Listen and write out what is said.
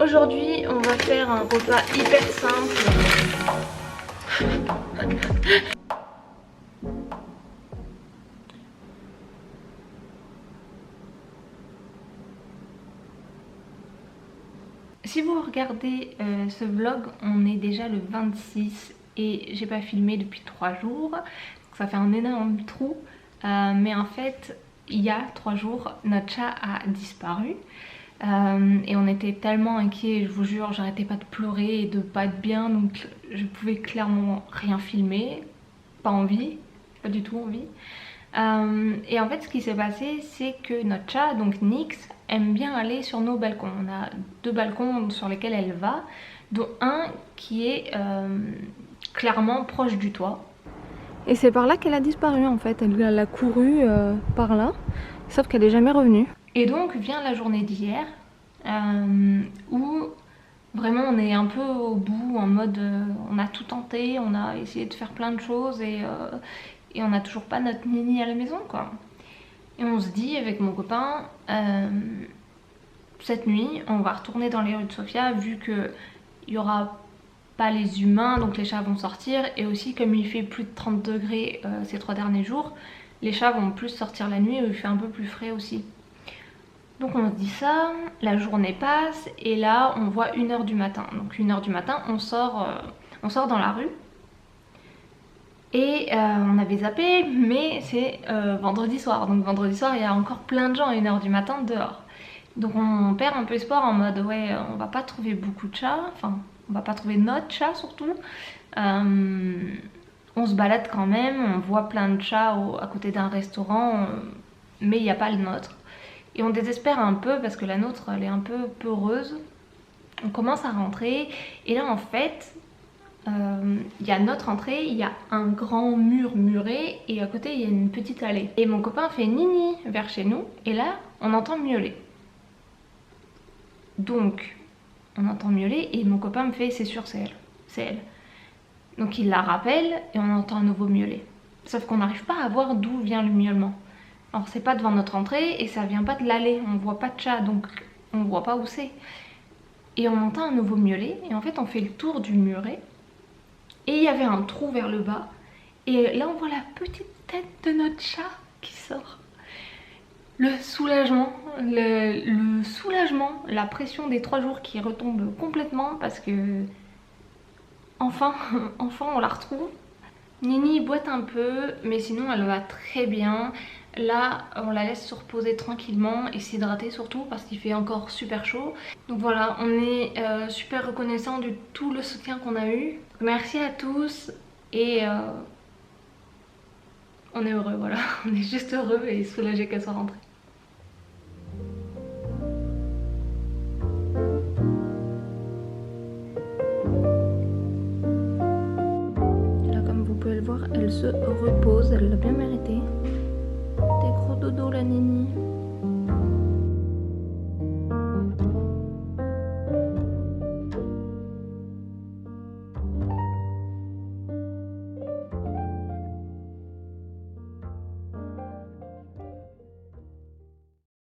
Aujourd'hui, on va faire un repas hyper simple. Si vous regardez ce vlog, on est déjà le 26 et j'ai pas filmé depuis 3 jours. Ça fait un énorme trou. Mais en fait, il y a 3 jours, notre chat a disparu. Et on était tellement inquiets, je vous jure, j'arrêtais pas de pleurer et de pas être bien, donc je pouvais clairement rien filmer, pas envie, pas du tout envie. Et en fait ce qui s'est passé, c'est que notre chat, donc Nyx, aime bien aller sur nos balcons. On a 2 balcons sur lesquels elle va, dont un qui est clairement proche du toit. Et c'est par là qu'elle a disparu en fait, elle a couru par là, sauf qu'elle n'est jamais revenue. Et donc vient la journée d'hier où vraiment on est un peu au bout, en mode on a tout tenté, on a essayé de faire plein de choses et on n'a toujours pas notre Nini à la maison quoi. Et on se dit avec mon copain, cette nuit on va retourner dans les rues de Sofia vu qu'il n'y aura pas les humains, donc les chats vont sortir, et aussi comme il fait plus de 30 degrés ces 3 derniers jours, les chats vont plus sortir la nuit où il fait un peu plus frais aussi. Donc on se dit ça, la journée passe et là on voit 1h du matin. Donc 1h du matin on sort dans la rue. Et on avait zappé, mais c'est vendredi soir. Donc vendredi soir il y a encore plein de gens à 1h du matin dehors. Donc on perd un peu espoir en mode ouais on va pas trouver beaucoup de chats. Enfin on va pas trouver notre chat surtout. On se balade quand même, on voit plein de chats à côté d'un restaurant. Mais il n'y a pas le nôtre. Et on désespère un peu parce que la nôtre elle est un peu peureuse. On commence à rentrer et là en fait il y a notre entrée, il y a un grand mur muré et à côté il y a une petite allée. Et mon copain fait Nini vers chez nous et là on entend miauler. Donc on entend miauler et mon copain me fait c'est sûr c'est elle, c'est elle. Donc il la rappelle et on entend un nouveau miauler. Sauf qu'on n'arrive pas à voir d'où vient le miaulement. Alors c'est pas devant notre entrée et ça vient pas de l'allée, on voit pas de chat donc on voit pas où c'est. Et on entend un nouveau miauler et en fait on fait le tour du muret et il y avait un trou vers le bas et là on voit la petite tête de notre chat qui sort. Le soulagement, le soulagement, la pression des 3 jours qui retombe complètement parce que enfin on la retrouve. Nini boite un peu mais sinon elle va très bien. Là on la laisse se reposer tranquillement et s'hydrater surtout parce qu'il fait encore super chaud. Donc voilà, on est super reconnaissant de tout le soutien qu'on a eu. Merci à tous et on est heureux, voilà. On est juste heureux et soulagés qu'elle soit rentrée. Là comme vous pouvez le voir, elle se repose, elle l'a bien mérité. Des gros dodo la Nini.